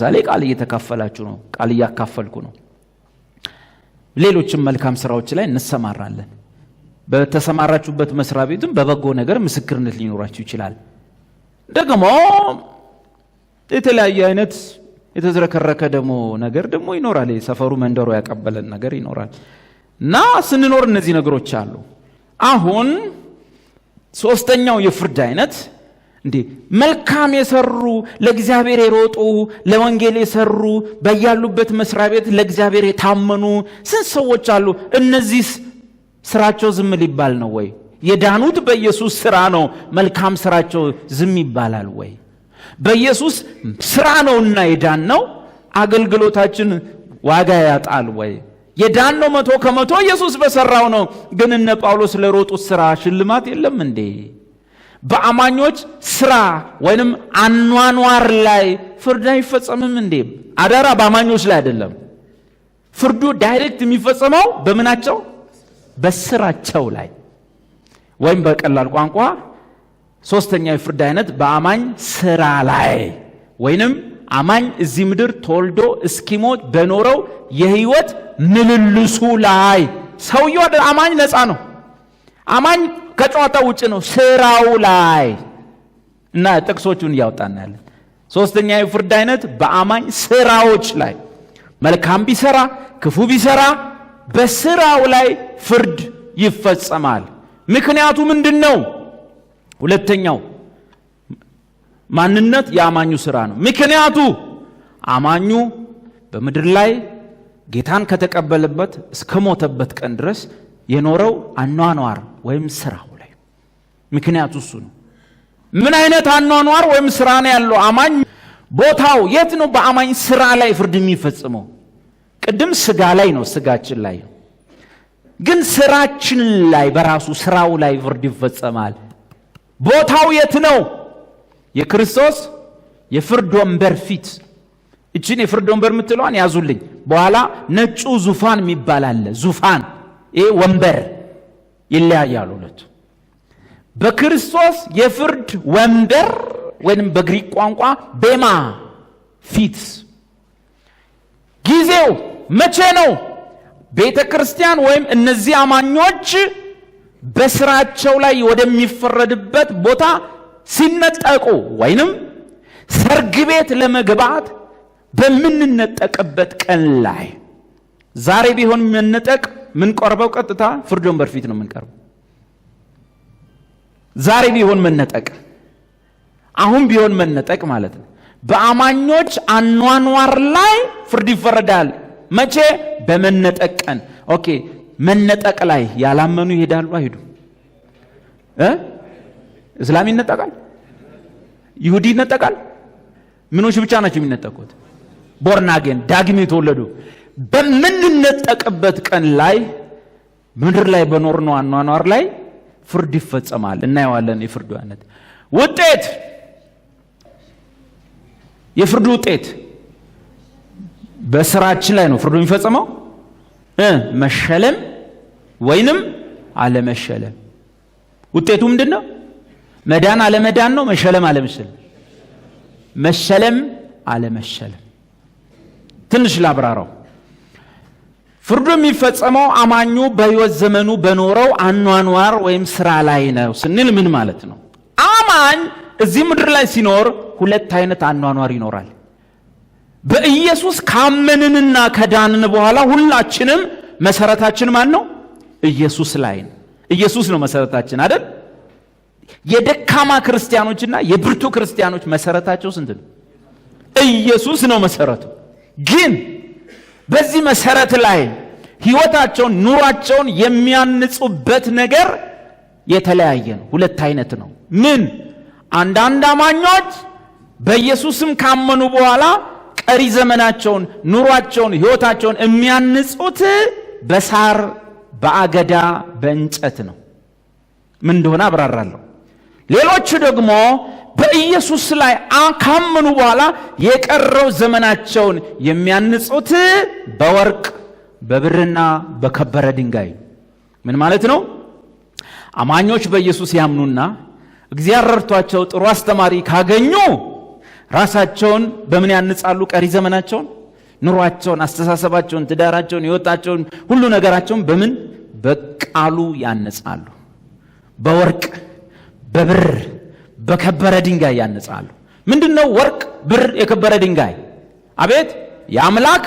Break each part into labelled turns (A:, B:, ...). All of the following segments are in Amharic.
A: ለምሳሌ ቃል እየተካፈላችሁ ነው፣ ቃል እያካፈልኩ ነው። ሌሎችም መልካም ስራዎች ላይ እንሰማራለን። በተሰማራችሁበት መስሪያ ቤትም በበጎ ነገር ምስክርነት ሊኖራችሁ ይችላል። ደግሞ የተለያየ አይነት የተዝረከረከ ደግሞ ነገር ደግሞ ይኖራል። ሰፈሩ መንደሩ ያቀበለን ነገር ይኖራል እና ስንኖር እነዚህ ነገሮች አሉ። አሁን ሶስተኛው የፍርድ አይነት እንዴ መልካም የሰሩ ለእግዚአብሔር የሮጡ ለወንጌል የሰሩ በያሉበት መስሪያ ቤት ለእግዚአብሔር የታመኑ ስንት ሰዎች አሉ። እነዚህ ስራቸው ዝም ሊባል ነው ወይ? የዳኑት በኢየሱስ ስራ ነው። መልካም ስራቸው ዝም ይባላል ወይ? በኢየሱስ ስራ ነውና የዳን ነው። አገልግሎታችን ዋጋ ያጣል ወይ? የዳን ነው 100% ኢየሱስ በሰራው ነው። ግን እነ ጳውሎስ ለሮጡት ስራ ሽልማት የለም እንዴ? በአማኞች ስራ ወይንም አኗኗር ላይ ፍርድ አይፈጸምም እንዴ? አደራ በአማኞች ላይ አይደለም። ፍርዱ ዳይሬክት የሚፈጸመው በምናቸው? በስራቸው ላይ። ወይም በቀላል ቋንቋ ሶስተኛው የፍርድ አይነት በአማኝ ስራ ላይ ወይንም አማኝ እዚህ ምድር ተወልዶ እስኪሞት በኖረው የህይወት ምልልሱ ላይ። ሰውየው አማኝ ነፃ ነው። አማኝ ከጨዋታ ውጭ ነው። ስራው ላይ እና ጥቅሶቹን ያወጣናለን። ሶስተኛው የፍርድ አይነት በአማኝ ስራዎች ላይ መልካም ቢሰራ ክፉ ቢሰራ በስራው ላይ ፍርድ ይፈጸማል። ምክንያቱ ምንድነው? ሁለተኛው ማንነት የአማኙ ስራ ነው። ምክንያቱ አማኙ በምድር ላይ ጌታን ከተቀበለበት እስከ ሞተበት ቀን ድረስ የኖረው አኗኗር ወይም ስራው ላይ ምክንያቱ እሱ ነው። ምን አይነት አኗኗር ወይም ስራ ነው ያለው አማኝ? ቦታው የት ነው? በአማኝ ስራ ላይ ፍርድ የሚፈጽመው ቅድም ስጋ ላይ ነው፣ ስጋችን ላይ ነው። ግን ስራችን ላይ በራሱ ስራው ላይ ፍርድ ይፈጸማል። ቦታው የት ነው? የክርስቶስ የፍርድ ወንበር ፊት። እቺን የፍርድ ወንበር የምትለዋን ያዙልኝ። በኋላ ነጩ ዙፋን የሚባል አለ። ዙፋን ይሄ ወንበር ይለያያሉ ሁለቱ። በክርስቶስ የፍርድ ወንበር ወይንም በግሪክ ቋንቋ ቤማ ፊት። ጊዜው መቼ ነው? ቤተ ክርስቲያን ወይም እነዚህ አማኞች በስራቸው ላይ ወደሚፈረድበት ቦታ ሲነጠቁ ወይንም ሰርግ ቤት ለመግባት በምንነጠቅበት ቀን ላይ። ዛሬ ቢሆን መነጠቅ ምን ቀርበው ቀጥታ ፍርድ ወንበር ፊት ነው የምንቀርበው። ዛሬ ቢሆን መነጠቅ፣ አሁን ቢሆን መነጠቅ ማለት ነው። በአማኞች አኗኗር ላይ ፍርድ ይፈረዳል። መቼ? በመነጠቅ ቀን። ኦኬ፣ መነጠቅ ላይ ያላመኑ ይሄዳሉ አይሄዱ? እስላም ይነጠቃል? ይሁዲ ይነጠቃል? ምኖች ብቻ ናቸው የሚነጠቁት? ቦርናጌን ዳግም የተወለዱ። በምንነጠቅበት ቀን ላይ ምድር ላይ በኖርነው አኗኗር ላይ ፍርድ ይፈጸማል። እናየዋለን። የፍርዱ አይነት ውጤት፣ የፍርዱ ውጤት በስራችን ላይ ነው ፍርዱ የሚፈጸመው። መሸለም ወይንም አለመሸለም። ውጤቱ ምንድነው? መዳን አለመዳን ነው? መሸለም አለመሸለም? መሸለም አለመሸለም። ትንሽ ላብራራው። ፍርዱ የሚፈጸመው አማኙ በሕይወት ዘመኑ በኖረው አኗኗር ወይም ስራ ላይ ነው ስንል ምን ማለት ነው? አማኝ እዚህ ምድር ላይ ሲኖር ሁለት አይነት አኗኗር ይኖራል። በኢየሱስ ካመንንና ከዳንን በኋላ ሁላችንም መሰረታችን ማን ነው? ኢየሱስ ላይ ነው። ኢየሱስ ነው መሰረታችን አይደል? የደካማ ክርስቲያኖችና የብርቱ ክርስቲያኖች መሰረታቸው ስንት ነው? ኢየሱስ ነው መሰረቱ። ግን በዚህ መሰረት ላይ ህይወታቸውን ኑሯቸውን የሚያንጹበት ነገር የተለያየ ነው። ሁለት አይነት ነው። ምን? አንዳንድ አማኞች በኢየሱስም ካመኑ በኋላ ቀሪ ዘመናቸውን ኑሯቸውን ህይወታቸውን የሚያንጹት በሳር በአገዳ በእንጨት ነው። ምን እንደሆነ አብራራለሁ። ሌሎቹ ደግሞ በኢየሱስ ላይ ካመኑ በኋላ የቀረው ዘመናቸውን የሚያንጹት በወርቅ በብርና በከበረ ድንጋይ። ምን ማለት ነው? አማኞች በኢየሱስ ያምኑና እግዚአብሔር ረድቷቸው ጥሩ አስተማሪ ካገኙ ራሳቸውን በምን ያንጻሉ? ቀሪ ዘመናቸውን፣ ኑሯቸውን፣ አስተሳሰባቸውን፣ ትዳራቸውን፣ ህይወታቸውን፣ ሁሉ ነገራቸውን በምን? በቃሉ ያንጻሉ። በወርቅ በብር በከበረ ድንጋይ ያንጻሉ። ምንድነው ወርቅ፣ ብር፣ የከበረ ድንጋይ? አቤት የአምላክ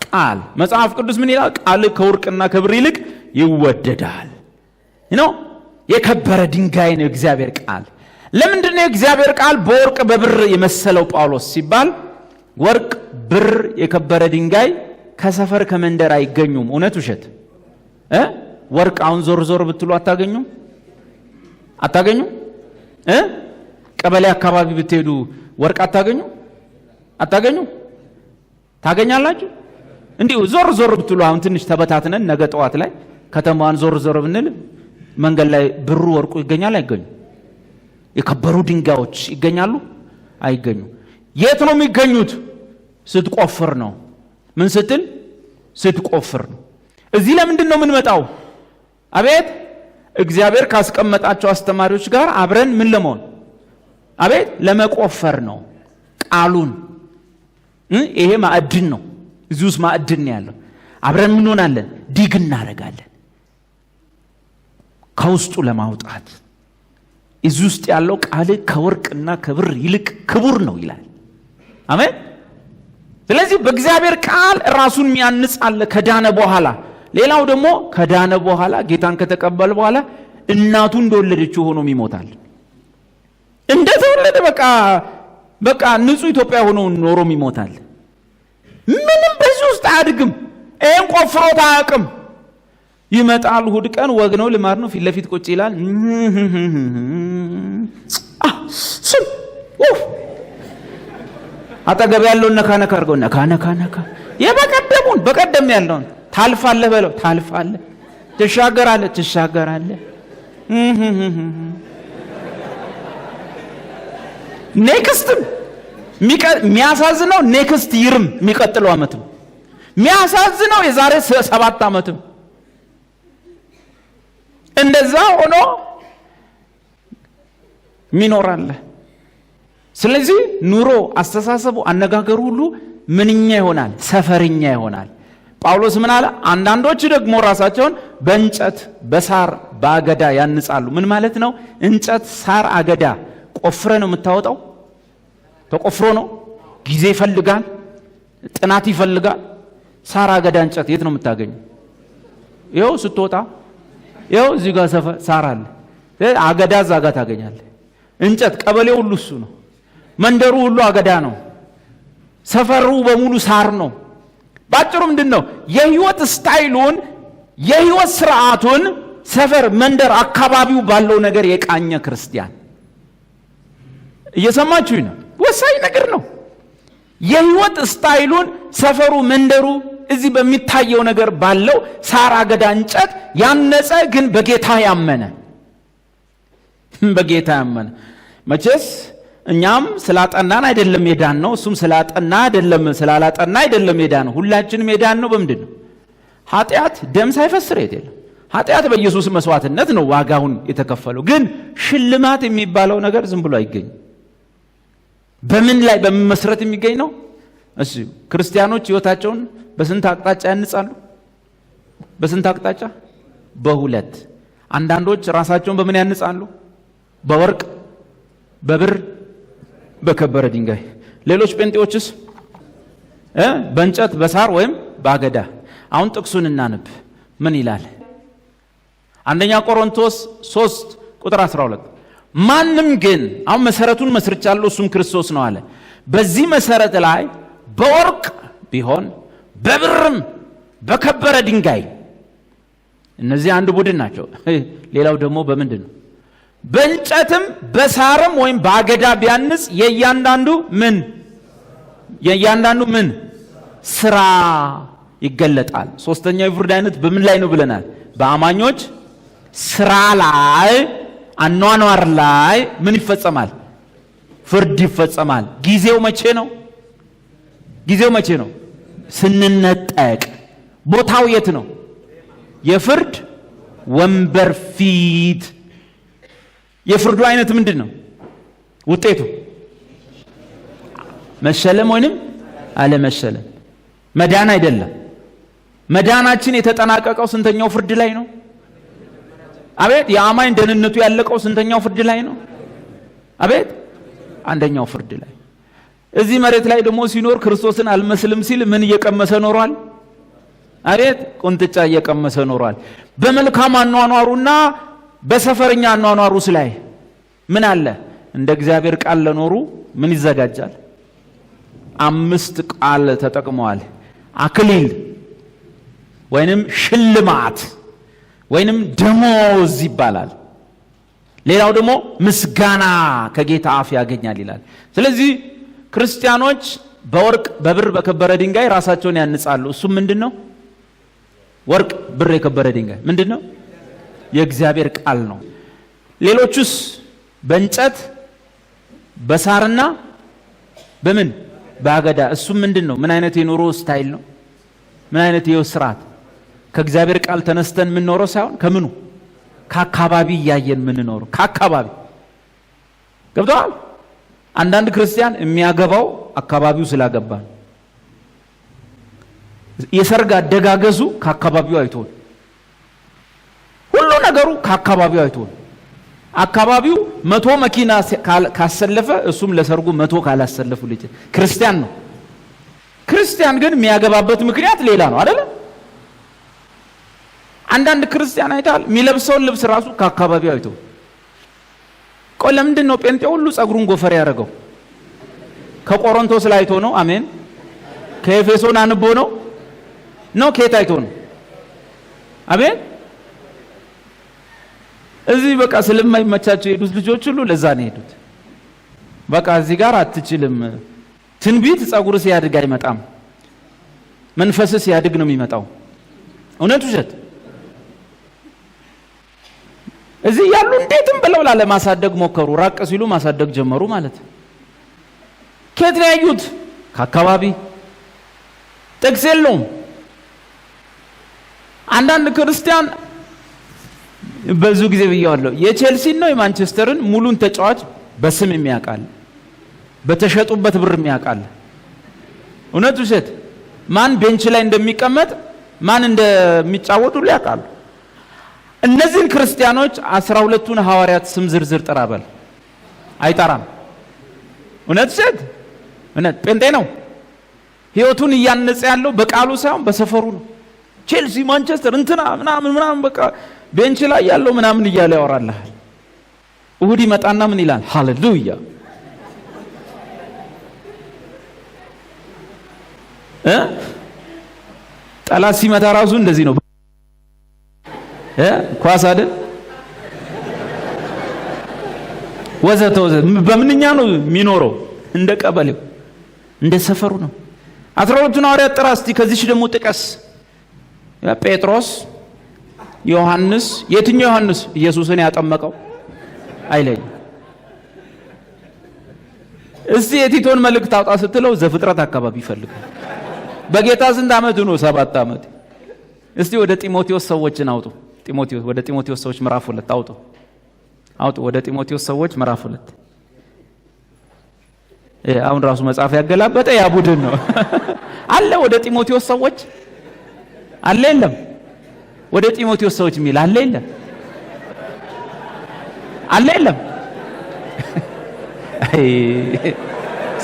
A: ቃል። መጽሐፍ ቅዱስ ምን ይላል? ቃል ከወርቅና ከብር ይልቅ ይወደዳል ነው። የከበረ ድንጋይ ነው እግዚአብሔር ቃል። ለምንድነው የእግዚአብሔር ቃል በወርቅ በብር የመሰለው ጳውሎስ ሲባል? ወርቅ፣ ብር፣ የከበረ ድንጋይ ከሰፈር ከመንደር አይገኙም። እውነት ውሸት? ወርቅ አሁን ዞር ዞር ብትሉ አታገኙ? ቀበሌ አካባቢ ብትሄዱ ወርቅ አታገኙ? ታገኛላችሁ? እንዲሁ ዞር ዞር ብትሉ አሁን ትንሽ ተበታትነን ነገ ጠዋት ላይ ከተማዋን ዞር ዞር ብንል መንገድ ላይ ብሩ ወርቁ ይገኛል አይገኙ? የከበሩ ድንጋዮች ይገኛሉ አይገኙ? የት ነው የሚገኙት? ስትቆፍር ነው። ምን ስትል? ስትቆፍር ነው። እዚህ ለምንድን ነው የምንመጣው? አቤት እግዚአብሔር ካስቀመጣቸው አስተማሪዎች ጋር አብረን ምን ለመሆን? አቤት ለመቆፈር ነው ቃሉን። ይሄ ማዕድን ነው። እዚህ ውስጥ ማዕድን ነው ያለው። አብረን ምን ሆናለን? ዲግ እናደርጋለን ከውስጡ ለማውጣት። እዚህ ውስጥ ያለው ቃል ከወርቅና ከብር ይልቅ ክቡር ነው ይላል። አሜን። ስለዚህ በእግዚአብሔር ቃል ራሱን የሚያንጽ አለ ከዳነ በኋላ። ሌላው ደግሞ ከዳነ በኋላ ጌታን ከተቀበለ በኋላ እናቱ እንደወለደችው ሆኖ ይሞታል። እንደተወለደ በቃ ንጹህ ኢትዮጵያ ሆኖ ኖሮ ይሞታል። ምንም በዚህ ውስጥ አያድግም። ይሄን ቆፍሮት አያውቅም። ይመጣል እሑድ ቀን ወግ ነው ልማድ ነው ፊት ለፊት ቁጭ ይላል። አጠገብ ያለውን ነካ ነካ አድርገው ነካ የበቀደሙን በቀደም ያለውን ታልፋለህ በለው ታልፋለህ፣ ትሻገራለህ። ኔክስትም የሚያሳዝነው ኔክስት ይርም የሚቀጥለው ዓመትም የሚያሳዝነው የዛሬ 7 ዓመትም እንደዛ ሆኖ ሚኖራል። ስለዚህ ኑሮ፣ አስተሳሰቡ፣ አነጋገሩ ሁሉ ምንኛ ይሆናል? ሰፈርኛ ይሆናል። ጳውሎስ ምን አለ? አንዳንዶች ደግሞ ራሳቸውን በእንጨት በሳር በአገዳ ያንጻሉ። ምን ማለት ነው? እንጨት፣ ሳር፣ አገዳ ቆፍረ ነው የምታወጣው። ተቆፍሮ ነው። ጊዜ ይፈልጋል፣ ጥናት ይፈልጋል። ሳር፣ አገዳ፣ እንጨት የት ነው የምታገኘው? ይኸው ስትወጣ ይኸው እዚህ ጋር ሳር አለ። አገዳ እዛ ጋር ታገኛለህ። እንጨት ቀበሌው ሁሉ እሱ ነው። መንደሩ ሁሉ አገዳ ነው። ሰፈሩ በሙሉ ሳር ነው። ባጭሩ ምንድነው? የህይወት ስታይሉን የህይወት ስርዓቱን ሰፈር፣ መንደር፣ አካባቢው ባለው ነገር የቃኘ ክርስቲያን። እየሰማችሁኝ ነው? ወሳኝ ነገር ነው። የህይወት ስታይሉን ሰፈሩ፣ መንደሩ እዚህ በሚታየው ነገር ባለው ሳር፣ አገዳ፣ እንጨት ያነጸ ግን በጌታ ያመነ መቼስ እኛም ስላጠናን አይደለም የዳን ነው። እሱም ስላጠና አይደለም ስላላጠና አይደለም የዳን ነው። ሁላችንም የዳን ነው በምንድን ነው? ኃጢአት ደም ሳይፈስር አይደለም። ኃጢአት በኢየሱስ መስዋዕትነት ነው ዋጋውን የተከፈለው። ግን ሽልማት የሚባለው ነገር ዝም ብሎ አይገኝም። በምን ላይ በመመስረት የሚገኝ ነው? እሺ ክርስቲያኖች ህይወታቸውን በስንት አቅጣጫ ያንጻሉ? በስንት አቅጣጫ? በሁለት። አንዳንዶች ራሳቸውን በምን ያንጻሉ? በወርቅ በብር በከበረ ድንጋይ። ሌሎች ጴንጤዎችስ በእንጨት በሳር ወይም በአገዳ። አሁን ጥቅሱን እናንብ። ምን ይላል? አንደኛ ቆሮንቶስ 3 ቁጥር 12 ማንም ግን አሁን መሰረቱን መስርቻለሁ እሱም ክርስቶስ ነው አለ። በዚህ መሰረት ላይ በወርቅ ቢሆን በብርም በከበረ ድንጋይ፣ እነዚህ አንድ ቡድን ናቸው። ሌላው ደግሞ በምንድን ነው? በእንጨትም በሳርም ወይም በአገዳ ቢያንጽ የእያንዳንዱ ምን ስራ ይገለጣል። ሶስተኛው የፍርድ አይነት በምን ላይ ነው ብለናል? በአማኞች ስራ ላይ፣ አኗኗር ላይ ምን ይፈጸማል? ፍርድ ይፈጸማል። ጊዜው መቼ ነው? ስንነጠቅ። ቦታው የት ነው? የፍርድ ወንበር ፊት። የፍርዱ አይነት ምንድን ነው? ውጤቱ መሸለም ወይንም አለመሸለም መዳን አይደለም። መዳናችን የተጠናቀቀው ስንተኛው ፍርድ ላይ ነው? አቤት! የአማኝ ደህንነቱ ያለቀው ስንተኛው ፍርድ ላይ ነው? አቤት! አንደኛው ፍርድ ላይ። እዚህ መሬት ላይ ደግሞ ሲኖር ክርስቶስን አልመስልም ሲል ምን እየቀመሰ ኖሯል? አቤት! ቁንጥጫ እየቀመሰ ኖሯል። በመልካም አኗኗሩና በሰፈርኛ አኗኗሩስ ላይ ምን አለ? እንደ እግዚአብሔር ቃል ለኖሩ ምን ይዘጋጃል? 5 ቃል ተጠቅመዋል። አክሊል ወይንም ሽልማት ወይንም ደሞዝ ይባላል። ሌላው ደግሞ ምስጋና ከጌታ አፍ ያገኛል ይላል። ስለዚህ ክርስቲያኖች በወርቅ በብር በከበረ ድንጋይ ራሳቸውን ያንጻሉ። እሱ ምንድነው? ወርቅ ብር የከበረ ድንጋይ ምንድነው? የእግዚአብሔር ቃል ነው። ሌሎቹስ በእንጨት በሳርና በምን በአገዳ። እሱ ምንድነው? ምን አይነት የኑሮ ስታይል ነው? ምን አይነት የህይወት ስርዓት? ከእግዚአብሔር ቃል ተነስተን የምንኖረው ሳይሆን ከምኑ ከአካባቢ እያየን የምንኖረው ከአካባቢ። ገብቶሃል? አንዳንድ ክርስቲያን የሚያገባው አካባቢው ስላገባ የሰርግ አደጋገዙ ከአካባቢው አይቶን፣ ሁሉ ነገሩ ከአካባቢው አይቶን። አካባቢው 100 መኪና ካሰለፈ እሱም ለሰርጉ 100 ካላሰለፉ ልጅ ክርስቲያን ነው። ክርስቲያን ግን የሚያገባበት ምክንያት ሌላ ነው አይደል? አንዳንድ ክርስቲያን አይታል የሚለብሰውን ልብስ ራሱ ከአካባቢው አይቶ። ቆይ ለምንድን ነው ጴንጤ ሁሉ ጸጉሩን ጎፈር ያደረገው? ከቆሮንቶስ ላይ አይቶ ነው? አሜን። ከኤፌሶን አንቦ ነው? ከየት አይቶ ነው? አሜን። እዚህ በቃ ስለማይመቻቸው የሄዱት ልጆች ሁሉ ለዛ ነው የሄዱት። በቃ እዚህ ጋር አትችልም። ትንቢት ጸጉር ሲያድግ አይመጣም፣ መንፈስ ሲያድግ ነው የሚመጣው። እውነት ውሸት? እዚህ ያሉ እንዴትም ብለው ላለማሳደግ ሞከሩ። ራቅ ሲሉ ማሳደግ ጀመሩ ማለት። ከየት ነው ያዩት? ከአካባቢ። ጥቅስ የለውም። አንዳንድ ክርስቲያን ብዙ ጊዜ ብያዋለሁ፣ የቼልሲን ነው የማንቸስተርን ሙሉን ተጫዋች በስም የሚያውቃል፣ በተሸጡበት ብር የሚያውቃል። እውነት ውሸት? ማን ቤንች ላይ እንደሚቀመጥ ማን እንደሚጫወቱ ያውቃሉ። እነዚህን ክርስቲያኖች 12ቱን ሐዋርያት ስም ዝርዝር ጥራበል አይጠራም። እውነት ውሸት? እውነት ጴንጤ ነው። ህይወቱን እያነጸ ያለው በቃሉ ሳይሆን በሰፈሩ ነው። ቼልሲ፣ ማንቸስተር እንትና ምናምን በቃ ቤንች ላይ ያለው ምናምን እያለ ያወራልሃል። እሁድ ይመጣና ምን ይላል? ሃሌሉያ። ጠላት ሲመታ ራሱ እንደዚህ ነው። ኳስ አይደል? ወዘተ በምንኛ ነው የሚኖረው? እንደ ቀበሌው እንደ ሰፈሩ ነው። 12ቱን ሐዋርያት ጥራ እስቲ። ከዚህ ደግሞ ጥቀስ። ጴጥሮስ፣ ዮሐንስ። የትኛው ዮሐንስ? ኢየሱስን ያጠመቀው አይለኝ። እስቲ የቲቶን መልእክት አውጣ ስትለው ዘፍጥረት አካባቢ ይፈልጋል። በጌታ ስንት ዓመቱ ነው? 7 ዓመት። እስቲ ወደ ጢሞቴዎስ ሰዎችን አውጡ። ወደ ጢሞቴዎስ ሰዎች ምዕራፍ 2 አውጡ። ወደ ጢሞቴዎስ ሰዎች ምዕራፍ 2። አሁን ራሱ መጽሐፍ ያገላበጠ ያ ቡድን ነው አለ። ወደ ጢሞቴዎስ ሰዎች አለ የለም? ወደ ጢሞቴዎስ ሰዎች የሚል አለ የለም? አለ የለም?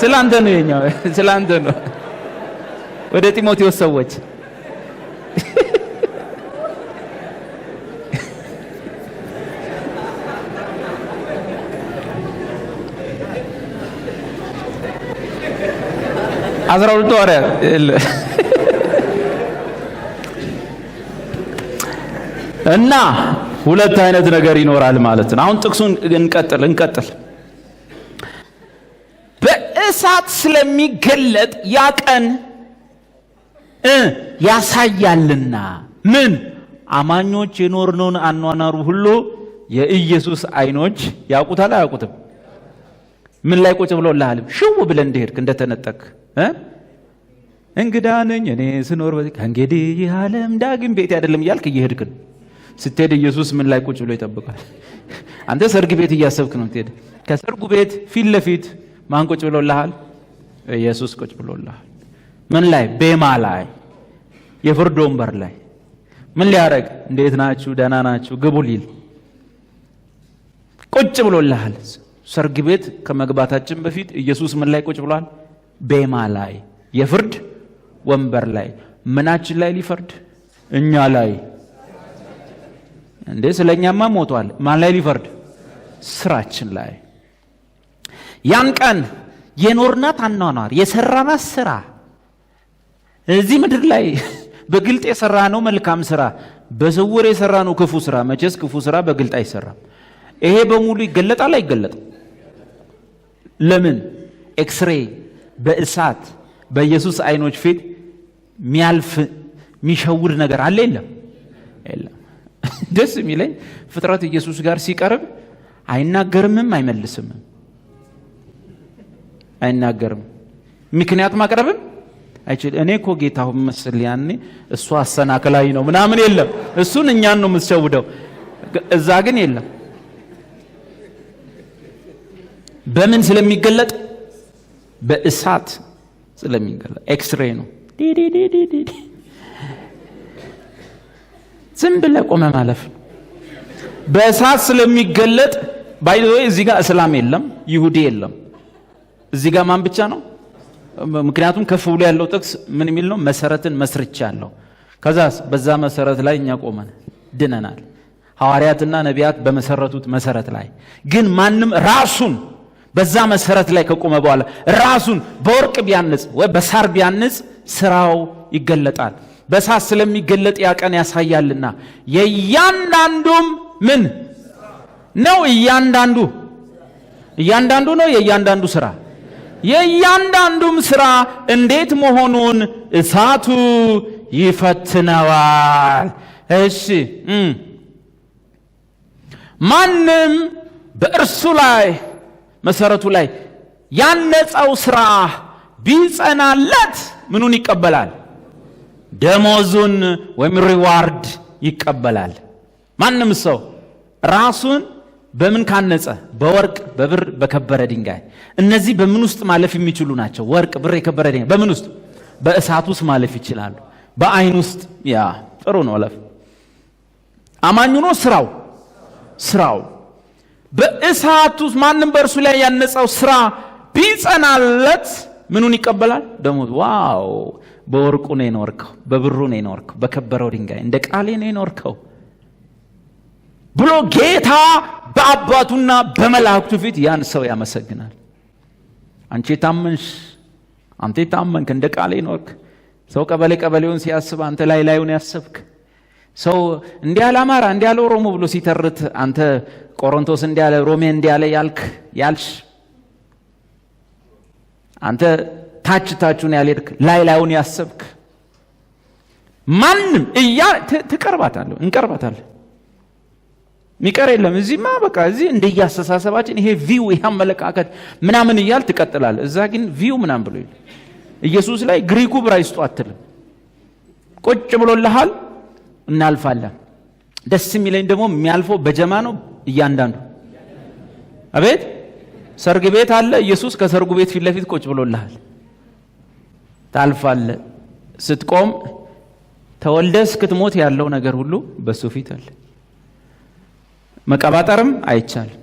A: ስላንተ ነው የኛው፣ ስላንተ ነው። ወደ ጢሞቴዎስ ሰዎች አስራሁለቱ ሐዋርያት እና ሁለት አይነት ነገር ይኖራል ማለት ነው። አሁን ጥቅሱን እንቀጥል። በእሳት ስለሚገለጥ ያ ቀን ያሳያልና ምን አማኞች የኖርነውን አኗኗሩ ሁሉ የኢየሱስ አይኖች ያውቁታል አያውቁትም? ምን ላይ ቁጭ ብሎልሃል? ሽው ብለን እንደሄድክ እንደተነጠቅ እንግዳ ነኝ እኔ ስኖር በዚህ ከእንግዲህ ይህ ዓለም ዳግም ቤት አይደለም እያልክ እየሄድክ ነው። ስትሄድ ኢየሱስ ምን ላይ ቁጭ ብሎ ይጠብቃል? አንተ ሰርግ ቤት እያሰብክ ነው ትሄድ። ከሰርጉ ቤት ፊት ለፊት ማን ቁጭ ብሎልሃል? ኢየሱስ ቁጭ ብሎልሃል። ምን ላይ? ቤማ ላይ፣ የፍርድ ወንበር ላይ። ምን ሊያደርግ? እንዴት ናችሁ? ደህና ናችሁ? ግቡ ሊል ቁጭ ብሎልሃል። ሰርግ ቤት ከመግባታችን በፊት ኢየሱስ ምን ላይ ቁጭ ብሏል? ቤማ ላይ፣ የፍርድ ወንበር ላይ። ምናችን ላይ ሊፈርድ? እኛ ላይ። እንዴ ስለኛማ ሞቷል። ማን ላይ ሊፈርድ? ስራችን ላይ። ያን ቀን የኖርናት አኗኗር፣ የሰራናት ስራ፣ እዚህ ምድር ላይ በግልጥ የሰራነው መልካም ስራ፣ በስውር የሰራነው ክፉ ስራ። መቼስ ክፉ ስራ በግልጥ አይሰራም። ይሄ በሙሉ ይገለጣል አይገለጥም? ለምን? ኤክስሬ በእሳት በኢየሱስ አይኖች ፊት ሚያልፍ ሚሸውድ ነገር አለ? የለም። ደስ የሚለኝ ፍጥረት ኢየሱስ ጋር ሲቀርብ አይናገርምም አይመልስምም። አይናገርም። ምክንያት ማቅረብም አይችል። እኔ እኮ ጌታው መስል ያኔ እሱ አሰናክላይ ነው ምናምን የለም። እሱን እኛን ነው የምትሸውደው። እዛ ግን የለም። በምን ስለሚገለጥ? በእሳት ስለሚገለጥ። ኤክስሬ ነው። ዝም ብለህ ቆመ ማለፍ። በእሳት ስለሚገለጥ ባይዘው እዚህ ጋር እስላም የለም፣ ይሁዲ የለም። እዚህ ጋር ማን ብቻ ነው? ምክንያቱም ከፍ ብሎ ያለው ጥቅስ ምን የሚል ነው? መሰረትን መስርቻለሁ። ከዛስ በዛ መሰረት ላይ እኛ ቆመን ድነናል። ሐዋርያትና ነቢያት በመሰረቱት መሰረት ላይ ግን ማንም ራሱን በዛ መሰረት ላይ ከቆመ በኋላ ራሱን በወርቅ ቢያንጽ ወይ በሳር ቢያንጽ ስራው ይገለጣል። በእሳት ስለሚገለጥ ያ ቀን ያሳያልና የእያንዳንዱም ምን ነው? እያንዳንዱ ነው የእያንዳንዱ ስራ። የእያንዳንዱም ስራ እንዴት መሆኑን እሳቱ ይፈትነዋል። እሺ ማንም በእርሱ ላይ መሰረቱ ላይ ያነጸው ስራ ቢጸናለት ምኑን ይቀበላል? ደሞዙን ወይም ሪዋርድ ይቀበላል። ማንም ሰው ራሱን በምን ካነጸ? በወርቅ፣ በብር፣ በከበረ ድንጋይ። እነዚህ በምን ውስጥ ማለፍ የሚችሉ ናቸው? ወርቅ፣ ብር፣ የከበረ ድንጋይ በምን ውስጥ? በእሳት ውስጥ ማለፍ ይችላሉ። በአይን ውስጥ ያ ጥሩ ነው። ለፍ አማኙ ነው ስራው በእሳት ውስጥ ማንም በእርሱ ላይ ያነጸው ስራ ቢጸናለት ምኑን ይቀበላል? ደሞዝ። ዋው! በወርቁ ነው የኖርከው፣ በብሩ ነው የኖርከው፣ በከበረው ድንጋይ እንደ ቃሌ ነው የኖርከው ብሎ ጌታ በአባቱና በመላእክቱ ፊት ያን ሰው ያመሰግናል። አንቺ ታመንሽ፣ አንተ ታመንክ፣ እንደ ቃሌ ኖርክ። ሰው ቀበሌውን ሲያስብ አንተ ላዩን ያሰብክ። ሰው እንዲያለ አማራ እንዲያለ ኦሮሞ ብሎ ሲተርት አንተ ቆሮንቶስ እንዲያለ ሮሜ እንዲያለ ያልሽ አንተ ታችሁን ያልሄድክ ላዩን ያሰብክ። ማንም እንቀርባታለን ሚቀር የለም። እዚህማ በቃ እዚህ እንደያስተሳሰባችን ይሄ ቪው ይሄ አመለካከት ምናምን እያል ትቀጥላል። እዛ ግን ቪው ምናምን ብሎ ኢየሱስ ላይ ግሪኩ ብራይስጡ አትልም። ቁጭ ብሎልሃል፣ እናልፋለን። ደስ የሚለኝ ደግሞ የሚያልፈው በጀማ ነው። እያንዳንዱ አቤት ሰርግ ቤት አለ። ኢየሱስ ከሰርጉ ቤት ፊት ለፊት ቁጭ ብሎልሃል። ታልፋለህ። ስትቆም ተወልደህ እስክትሞት ያለው ነገር ሁሉ በሱ ፊት አለ። መቀባጠርም አይቻልም።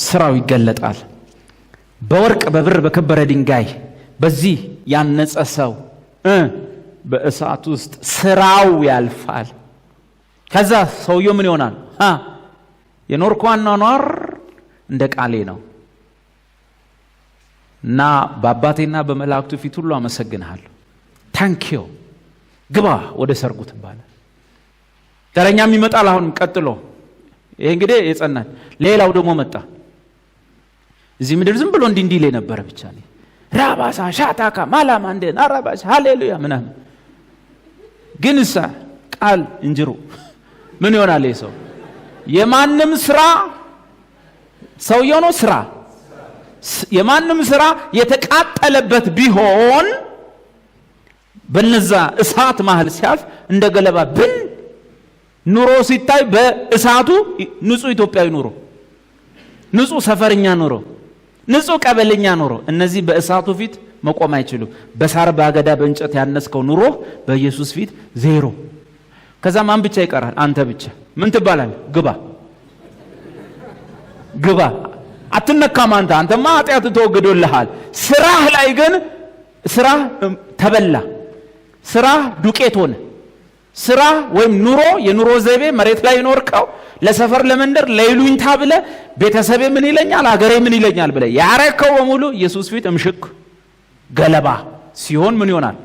A: ስራው ይገለጣል። በወርቅ በብር በከበረ ድንጋይ በዚህ ያነጸ ሰው በእሳት ውስጥ ስራው ያልፋል። ከዛ ሰውየው ምን ይሆናል? የኖርኩ አኗኗር እንደ ቃሌ ነው እና በአባቴና በመላእክቱ ፊት ሁሉ አመሰግንሃለሁ። ታንኪዩ። ግባ ወደ ሰርጉ ትባላል። ተረኛም ይመጣል። አሁን ቀጥሎ ይሄ እንግዲህ የጸናል። ሌላው ደግሞ መጣ። እዚህ ምድር ዝም ብሎ እንዲህ ነበር ብቻ ነው። ራባሳ ሻታካ ማላማ እንደ አራባሳ ሃሌሉያ ምናምን። ግን እሳ ቃል እንጅሩ ምን ይሆናል? ይሄ ሰው የማንም ስራ ሰውየው ነው ስራ የማንም ስራ የተቃጠለበት ቢሆን በነዛ እሳት መሃል ሲያልፍ እንደ ገለባ ብን ኑሮ ሲታይ በእሳቱ ንጹህ ኢትዮጵያዊ ኑሮ፣ ንጹህ ሰፈርኛ ኑሮ፣ ንጹህ ቀበለኛ ኑሮ። እነዚህ በእሳቱ ፊት መቆም አይችሉም። በሳር በአገዳ በእንጨት ያነስከው ኑሮ በኢየሱስ ፊት ዜሮ። ከዛ ማን ብቻ ይቀራል? አንተ ብቻ። ምን ትባላለህ? ግባ ግባ። አትነካም። አንተማ ኃጢአት ተወግዶልሃል። ስራህ ላይ ግን ስራህ ተበላ፣ ስራህ ዱቄት ሆነ። ስራህ ወይም ኑሮ የኑሮ ዘይቤ መሬት ላይ ኖርከው ለሰፈር ለመንደር ለይሉኝታ ብለ ቤተሰቤ ምን ይለኛል አገሬ ምን ይለኛል ብለ ያረከው በሙሉ ኢየሱስ ፊት እምሽክ ገለባ ሲሆን ምን ይሆናል?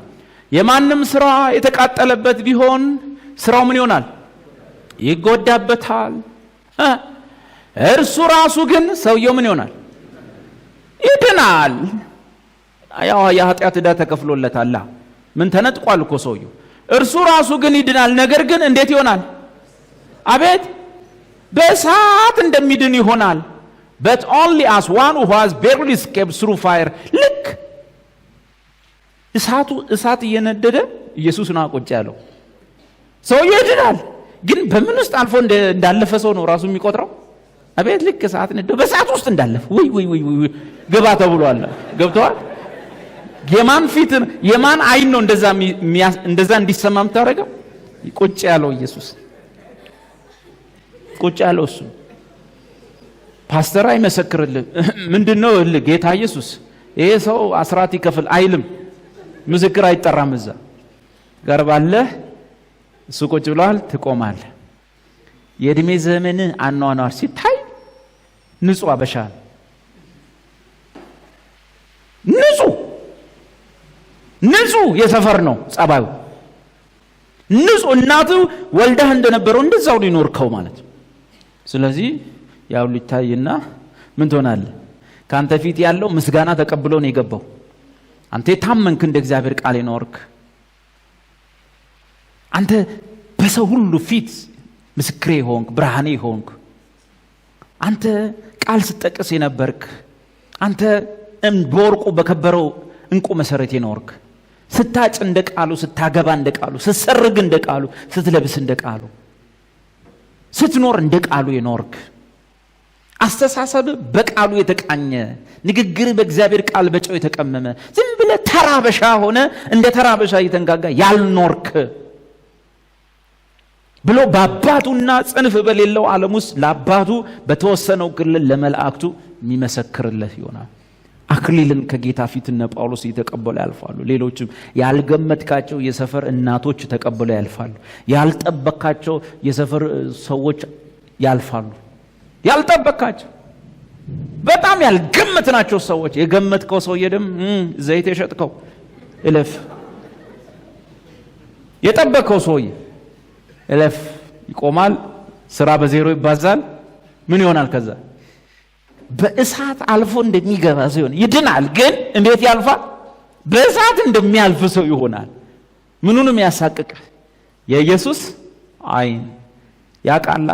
A: የማንም ስራ የተቃጠለበት ቢሆን ስራው ምን ይሆናል? ይጎዳበታል። እርሱ ራሱ ግን ሰውየው ምን ይሆናል? ይድናል። ያው የኃጢአት ዕዳ ተከፍሎለታል። ምን ተነጥቋል እኮ ሰውየው። እርሱ ራሱ ግን ይድናል። ነገር ግን እንዴት ይሆናል? አቤት በእሳት እንደሚድን ይሆናል። but only as one who has barely escaped through fire። ልክ እሳት እየነደደ ኢየሱስ ነው ቁጭ ያለው። ሰውየው ይድናል። ግን በምን ውስጥ አልፎ እንዳለፈ ሰው ነው ራሱ የሚቆጥረው። አቤት ልክ እሳት ነደደ በእሳት ውስጥ እንዳለፈ ወይ ግባ ተብሏል። ገብቷል? የማን ፊት የማን አይን ነው እንደዛ እንዲሰማም ታረጋው? ቁጭ ያለው ኢየሱስ ቁጭ ያለው እሱ። ፓስተር አይመሰክርልህ ምንድነው? ጌታ ኢየሱስ ይሄ ሰው አስራት ይከፍል አይልም። ምስክር አይጠራም። እዛ ጋር ባለህ እሱ ቁጭ ብሏል፣ ትቆማለህ። የእድሜ ዘመን አኗኗር ሲታይ ንጹህ አበሻ ንጹህ የሰፈር ነው ጸባዩ። ንጹህ እናቱ ወልዳህ እንደነበረው እንደዛው ሊኖርከው ማለት። ስለዚህ ያው ሊታይና ምን ትሆናለህ? ካንተ ፊት ያለው ምስጋና ተቀብሎ ነው የገባው። አንተ ታመንክ፣ እንደ እግዚአብሔር ቃል ይኖርክ። አንተ በሰው ሁሉ ፊት ምስክሬ ሆንክ፣ ብርሃኔ ሆንክ። አንተ ቃል ስትጠቅስ የነበርክ፣ አንተ በወርቁ በከበረው እንቁ መሰረት ይኖርክ። ስታጭ እንደ ቃሉ፣ ስታገባ እንደ ቃሉ፣ ስትሰርግ እንደ ቃሉ፣ ስትለብስ እንደ ቃሉ፣ ስትኖር እንደ ቃሉ ይኖርክ። አስተሳሰብ በቃሉ የተቃኘ፣ ንግግር በእግዚአብሔር ቃል በጨው የተቀመመ፣ ዝም ብለ ተራበሻ ሆነ እንደ ተራበሻ እየተንጋጋ ያልኖርክ ብሎ በአባቱና ጽንፍ በሌለው ዓለም ውስጥ ለአባቱ በተወሰነው ክልል ለመላእክቱ የሚመሰክርለት ይሆናል። አክሊልን ከጌታ ፊት እነ ጳውሎስ እየተቀበሉ ያልፋሉ። ሌሎችም ያልገመትካቸው የሰፈር እናቶች ተቀበሉ ያልፋሉ። ያልጠበካቸው የሰፈር ሰዎች ያልፋሉ። ያልጠበካቸው በጣም ያልገመትናቸው ሰዎች፣ የገመትከው ሰውዬ ደም ዘይት የሸጥከው እለፍ፣ የጠበከው ሰውዬ እለፍ፣ ይቆማል። ስራ በዜሮ ይባዛል። ምን ይሆናል? ከዛ በእሳት አልፎ እንደሚገባ ሲሆን ይድናል። ግን እንዴት ያልፋል? በእሳት እንደሚያልፍ ሰው ይሆናል። ምኑንም ያሳቅቅ የኢየሱስ አይን ያቃላ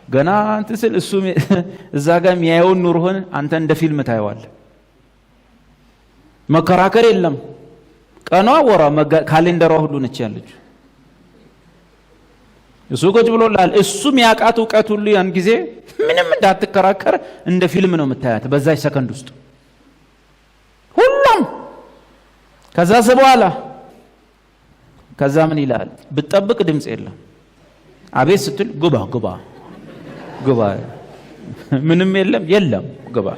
A: ገና አንተ ስል እሱ እዛ ጋር የሚያየውን ኑሮህን አንተ እንደ ፊልም ታየዋለህ። መከራከር የለም። ቀኗ ወራ ካሌንደሯ ሁሉ ነች ያለች። እሱ ቁጭ ብሎላል። እሱ የሚያውቃት ዕውቀት ሁሉ ያን ጊዜ ምንም እንዳትከራከር እንደ ፊልም ነው የምታያት በዛች ሰከንድ ውስጥ ሁሉም። ከዛ በኋላ ከዛ ምን ይላል? ብትጠብቅ ድምጽ የለም። አቤት ስትል ግባ ግባ ግባ፣ ምንም የለም ግባ።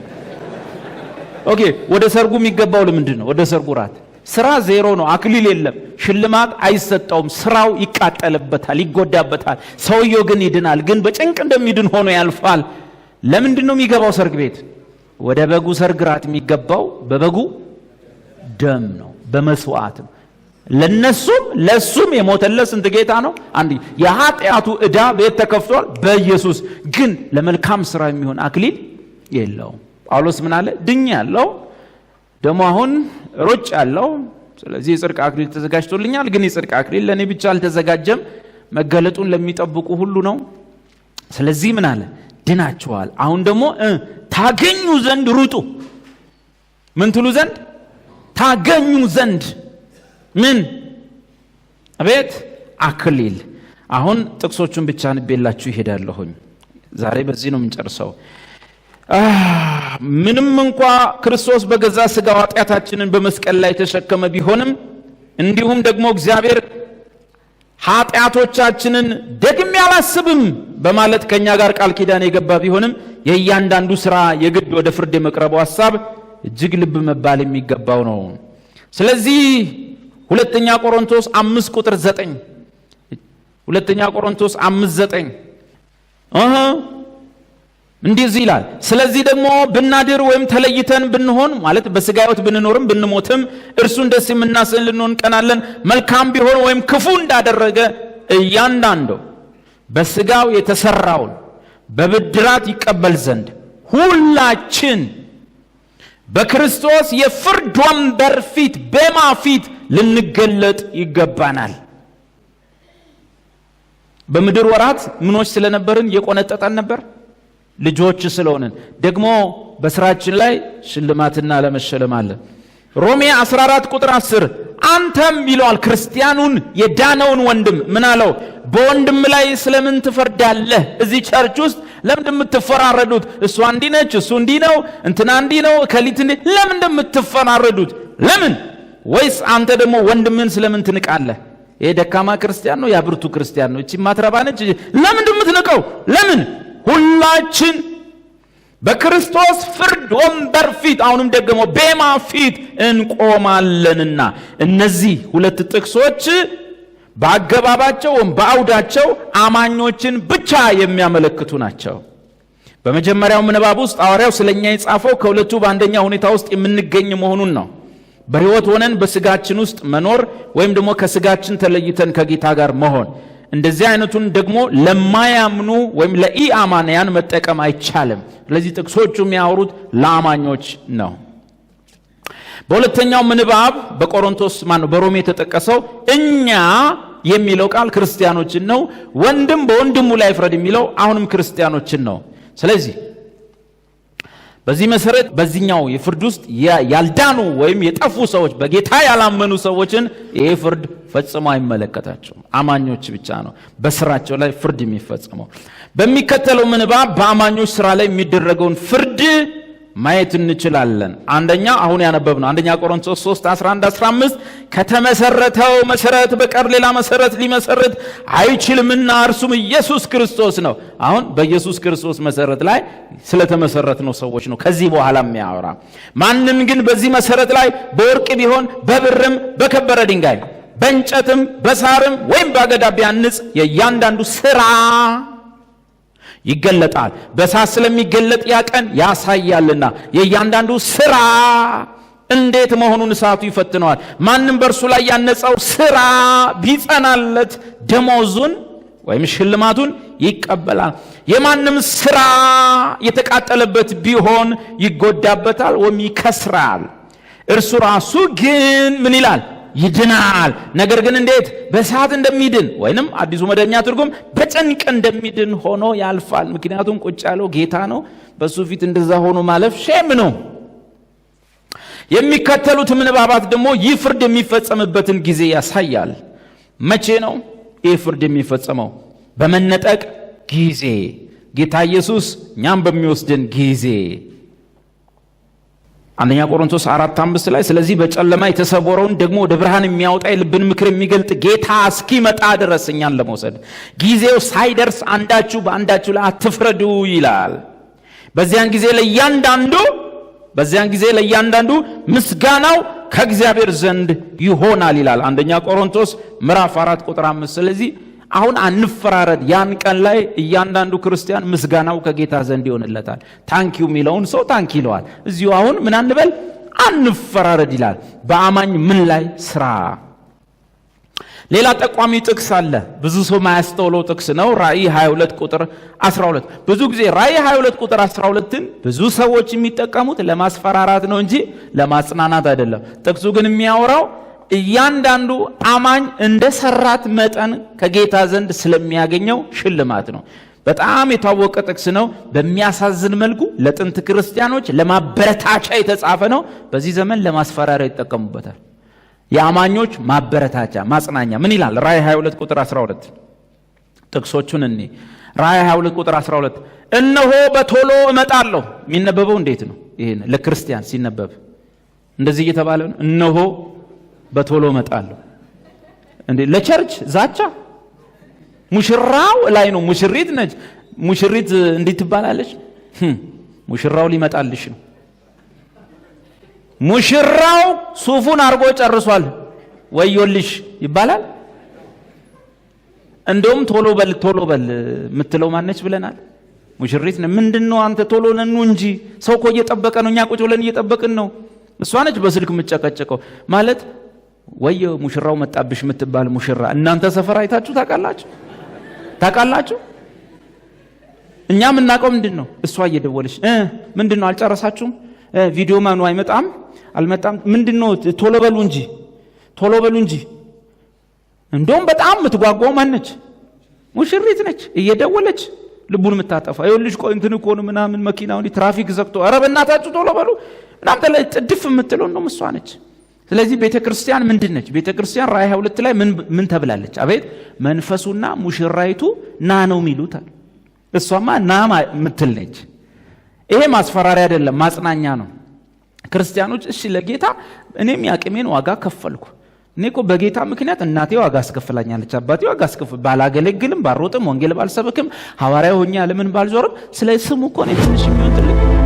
A: ኦኬ፣ ወደ ሰርጉ የሚገባው ለምንድን ነው? ወደ ሰርጉ ራት ስራ ዜሮ ነው። አክሊል የለም፣ ሽልማት አይሰጠውም። ስራው ይቃጠልበታል፣ ይጎዳበታል። ሰውየው ግን ይድናል። ግን በጭንቅ እንደሚድን ሆኖ ያልፋል። ለምንድን ነው የሚገባው ሰርግ ቤት? ወደ በጉ ሰርግ ራት የሚገባው በበጉ ደም ነው፣ በመስዋዕት ነው። ለሱም የሞተለት ስንት ጌታ ነው? አንድ። የኃጢአቱ ዕዳ ቤት ተከፍቷል በኢየሱስ። ግን ለመልካም ስራ የሚሆን አክሊል የለውም። ጳውሎስ ምን አለ? ድኛለሁ፣ ደግሞ አሁን ሮጭ ያለው፣ ስለዚህ የጽድቅ አክሊል ተዘጋጅቶልኛል። ግን የጽድቅ አክሊል ለእኔ ብቻ አልተዘጋጀም፣ መገለጡን ለሚጠብቁ ሁሉ ነው። ስለዚህ ምን አለ? ድናችኋል። አሁን ደግሞ ታገኙ ዘንድ ሩጡ። ምን ትሉ ዘንድ? ታገኙ ዘንድ ምን? አቤት አክሊል። አሁን ጥቅሶቹን ብቻ ንቤላችሁ ይሄዳለሁኝ። ዛሬ በዚህ ነው የምንጨርሰው። ምንም እንኳ ክርስቶስ በገዛ ሥጋው ኃጢአታችንን በመስቀል ላይ ተሸከመ ቢሆንም እንዲሁም ደግሞ እግዚአብሔር ኃጢአቶቻችንን ደግሜ አላስብም በማለት ከኛ ጋር ቃል ኪዳን የገባ ቢሆንም የእያንዳንዱ ሥራ የግድ ወደ ፍርድ የመቅረቡ ሐሳብ እጅግ ልብ መባል የሚገባው ነው። ስለዚህ ሁለተኛ ቆሮንቶስ 5:9 ሁለተኛ ቆሮንቶስ 5:9 እንደዚህ ይላል። ስለዚህ ደግሞ ብናድር ወይም ተለይተን ብንሆን ማለት በሥጋ ሕይወት ብንኖርም ብንሞትም እርሱን ደስ የምናሰኝ ልንሆን እንቀናለን። መልካም ቢሆን ወይም ክፉ እንዳደረገ እያንዳንዱ በሥጋው የተሰራውን በብድራት ይቀበል ዘንድ ሁላችን በክርስቶስ የፍርድ ወንበር ፊት በማ ፊት ልንገለጥ ይገባናል። በምድር ወራት ምኖች ስለነበርን የቆነጠጠን ነበር፣ ልጆች ስለሆንን ደግሞ በስራችን ላይ ሽልማትና ለመሸለም አለ። ሮሜ 14:10 አንተም ይለዋል ክርስቲያኑን የዳነውን ወንድም ምን አለው? በወንድም ላይ ስለምን ትፈርዳለህ? እዚህ ቸርች ውስጥ ለምን እንደምትፈራረዱት? እሷ እንዲህ ነች፣ እሱ እንዲህ ነው፣ እንትና እንዲህ ነው፣ ከሊት እንዲህ ለምን እንደምትፈራረዱት? ለምን? ወይስ አንተ ደግሞ ወንድምን ስለምን ትንቃለህ? ይሄ ደካማ ክርስቲያን ነው፣ ያ ብርቱ ክርስቲያን ነው፣ እቺ ማትረባ ነች፣ ለምን እንደምትንቀው? ለምን? ሁላችን በክርስቶስ ፍርድ ወንበር ፊት አሁንም ደግሞ በማ ፊት እንቆማለንና። እነዚህ ሁለት ጥቅሶች በአገባባቸው በአውዳቸው አማኞችን ብቻ የሚያመለክቱ ናቸው። በመጀመሪያው ምንባብ ውስጥ ሐዋርያው ስለኛ የጻፈው ከሁለቱ በአንደኛ ሁኔታ ውስጥ የምንገኝ መሆኑን ነው። በሕይወት ሆነን በስጋችን ውስጥ መኖር ወይም ደግሞ ከስጋችን ተለይተን ከጌታ ጋር መሆን። እንደዚህ አይነቱን ደግሞ ለማያምኑ ወይም ለኢአማንያን መጠቀም አይቻልም። ስለዚህ ጥቅሶቹ የሚያወሩት ለአማኞች ነው። በሁለተኛው ምንባብ በሮሜ የተጠቀሰው እኛ የሚለው ቃል ክርስቲያኖችን ነው። ወንድም በወንድሙ ላይ ፍረድ የሚለው አሁንም ክርስቲያኖችን ነው። ስለዚህ በዚህ መሰረት በዚህኛው የፍርድ ውስጥ ያልዳኑ ወይም የጠፉ ሰዎች በጌታ ያላመኑ ሰዎችን ይሄ ፍርድ ፈጽሞ አይመለከታቸውም። አማኞች ብቻ ነው በስራቸው ላይ ፍርድ የሚፈጸመው። በሚከተለው ምንባብ በአማኞች ስራ ላይ የሚደረገውን ፍርድ ማየት እንችላለን። አንደኛ አሁን ያነበብነው አንደኛ ቆሮንቶስ 3:11-15 ከተመሰረተው መሰረት በቀር ሌላ መሰረት ሊመሰረት አይችልምና እርሱም ኢየሱስ ክርስቶስ ነው። አሁን በኢየሱስ ክርስቶስ መሰረት ላይ ስለተመሰረት ነው ሰዎች ነው ከዚህ በኋላ የሚያወራ። ማንም ግን በዚህ መሰረት ላይ በወርቅ ቢሆን በብርም በከበረ ድንጋይ በእንጨትም በሳርም ወይም በአገዳ ቢያንጽ የእያንዳንዱ ስራ ይገለጣል። በእሳት ስለሚገለጥ ያ ቀን ያሳያልና የእያንዳንዱ ስራ እንዴት መሆኑን እሳቱ ይፈትነዋል። ማንም በእርሱ ላይ ያነጸው ስራ ቢጸናለት ደሞዙን ወይም ሽልማቱን ይቀበላል። የማንም ስራ የተቃጠለበት ቢሆን ይጎዳበታል ወይም ይከስራል። እርሱ ራሱ ግን ምን ይላል? ይድናል። ነገር ግን እንዴት? በእሳት እንደሚድን ወይንም አዲሱ መደበኛ ትርጉም በጭንቅ እንደሚድን ሆኖ ያልፋል። ምክንያቱም ቁጭ ያለው ጌታ ነው። በሱ ፊት እንደዛ ሆኖ ማለፍ ሼም ነው። የሚከተሉት ምንባባት ደግሞ ይህ ፍርድ የሚፈጸምበትን ጊዜ ያሳያል። መቼ ነው ይህ ፍርድ የሚፈጸመው? በመነጠቅ ጊዜ፣ ጌታ ኢየሱስ እኛም በሚወስድን ጊዜ። አንደኛ ቆሮንቶስ 4:5 ላይ ስለዚህ በጨለማ የተሰወረውን ደግሞ ወደ ብርሃን የሚያወጣ የልብን ምክር የሚገልጥ ጌታ እስኪመጣ ድረስ እኛን ለመውሰድ ጊዜው ሳይደርስ አንዳችሁ በአንዳችሁ ላይ አትፍረዱ ይላል። በዚያን ጊዜ ለእያንዳንዱ ምስጋናው ከእግዚአብሔር ዘንድ ይሆናል ይላል አንደኛ ቆሮንቶስ ምዕራፍ 4:5። ስለዚህ አሁን አንፈራረድ። ያን ቀን ላይ እያንዳንዱ ክርስቲያን ምስጋናው ከጌታ ዘንድ ይሆንለታል። ታንኪዩ የሚለውን ሰው ታንኪ ይለዋል። እዚሁ አሁን ምን አንበል? አንፈራረድ ይላል። በአማኝ ምን ላይ ስራ። ሌላ ጠቋሚ ጥቅስ አለ፣ ብዙ ሰው ማያስተውለው ጥቅስ ነው። ራእይ 22:12። ብዙ ጊዜ ራእይ 22:12ን ብዙ ሰዎች የሚጠቀሙት ለማስፈራራት ነው እንጂ ለማጽናናት አይደለም። ጥቅሱ ግን የሚያወራው እያንዳንዱ አማኝ እንደ ሰራት መጠን ከጌታ ዘንድ ስለሚያገኘው ሽልማት ነው። በጣም የታወቀ ጥቅስ ነው። በሚያሳዝን መልኩ ለጥንት ክርስቲያኖች ለማበረታቻ የተጻፈ ነው። በዚህ ዘመን ለማስፈራሪያ ይጠቀሙበታል። የአማኞች ማበረታቻ፣ ማጽናኛ ምን ይላል? ራእይ 22:12 ጥቅሶቹን እኔ ራእይ 22 ቁጥር 12 እነሆ በቶሎ እመጣለሁ። የሚነበበው እንዴት ነው? ይሄን ለክርስቲያን ሲነበብ እንደዚህ እየተባለ ነው። እነሆ በቶሎ እመጣለሁ። እንዴ ለቸርች ዛቻ? ሙሽራው ላይ ነው። ሙሽሪት ነች። ሙሽሪት እንዴት ትባላለች? ሙሽራው ሊመጣልሽ ነው። ሙሽራው ሱፉን አርጎ ጨርሷል፣ ወዮልሽ ይባላል። እንደውም ቶሎ በል የምትለው ማነች ብለናል? ሙሽሪት ነው። ምንድነው አንተ ቶሎ ነኑ እንጂ ሰው እኮ እየጠበቀ ነው፣ እኛ ቁጭ ብለን እየጠበቅን ነው። እሷ ነች በስልክ የምትጨቀጨቀው ማለት ወየ ሙሽራው መጣብሽ የምትባል ሙሽራ እናንተ ሰፈር አይታችሁ ታውቃላችሁ? እኛ የምናውቀው ምንድነው? እሷ እየደወለች ምንድነው አልጨረሳችሁም? ቪዲዮ ማኑ አልመጣም ምንድነው? ቶሎ በሉ እንጂ። እንደውም በጣም የምትጓጓው ማነች? ሙሽሪት ነች። እየደወለች ልቡን የምታጠፋ ይኸውልሽ ቆይ እንትን እኮ ነው ምናምን መኪናው ትራፊክ ዘግቶ ኧረ በእናታችሁ ቶሎ በሉ ምናምን ተለ ጥድፍ የምትለው ነው እሷ ነች። ስለዚህ ቤተክርስቲያን ምንድን ነች? ቤተክርስቲያን ራእይ 22 ላይ ምን ተብላለች? አቤት መንፈሱና ሙሽራይቱ ና ነው የሚሉት። እሷማ ና ምትል ነች። ይሄ ማስፈራሪያ አይደለም፣ ማጽናኛ ነው። ክርስቲያኖች እሺ ለጌታ እኔም ያቅሜን ዋጋ ከፈልኩ። እኔ እኮ በጌታ ምክንያት እናቴ ዋጋ አስከፍላኛለች፣ አባቴ ዋጋ አስከፍል፣ ባላገለግልም ባልሮጥም ወንጌል ባልሰብክም ሐዋርያ ሆኜ ዓለምን ባልዞርም ስለ ስሙ እኮ ነው ትንሽ የሚሆን ትልቅ